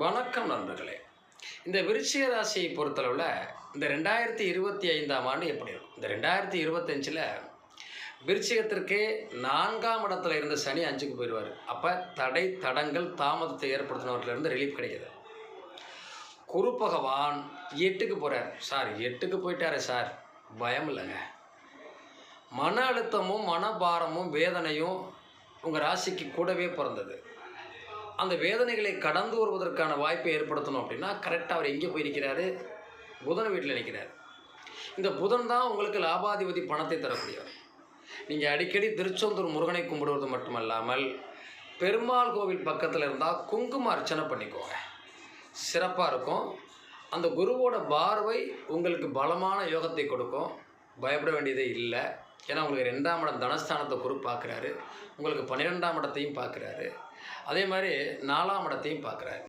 வணக்கம் நண்பர்களே. இந்த விருச்சிக ராசியை பொறுத்தளவில் இந்த 2025ஆம் ஆண்டு எப்படி இருக்கும்? இந்த 2025ல் விருச்சிகத்திற்கே 4ஆம் இடத்துல இருந்த சனி 5க்கு போயிடுவார். அப்போ தடை தடங்கள் தாமதத்தை ஏற்படுத்தினவற்றிலிருந்து ரிலீஃப் கிடைக்கிது. குரு பகவான் 8க்கு போகிறார். சார் 8க்கு போயிட்டாரே சார், பயம் இல்லைங்க. மன அழுத்தமும் மனபாரமும் வேதனையும் உங்கள் ராசிக்கு கூடவே பிறந்தது. அந்த வேதனைகளை கடந்து வருவதற்கான வாய்ப்பை ஏற்படுத்தணும் அப்படின்னா கரெக்டாக அவர் எங்கே போய் நிற்கிறாரு? புதன் வீட்டில் நிற்கிறார். இந்த புதன் தான் உங்களுக்கு லாபாதிபதி, பணத்தை தரக்கூடியவர். நீங்கள் அடிக்கடி திருச்செந்தூர் முருகனை கும்பிடுவது மட்டுமல்லாமல் பெருமாள் கோவில் பக்கத்தில் இருந்தால் குங்கும அர்ச்சனை பண்ணிக்கோங்க, சிறப்பாக இருக்கும். அந்த குருவோட பார்வை உங்களுக்கு பலமான யோகத்தை கொடுக்கும். பயப்பட வேண்டியதே இல்லை. ஏன்னா உங்களுக்கு 2ஆம் இடம் தனஸ்தானத்தை குரு பார்க்குறாரு, உங்களுக்கு 12ஆம் இடத்தையும் பார்க்குறாரு, அதே மாதிரி 4ஆம் இடத்தையும் பார்க்குறாரு.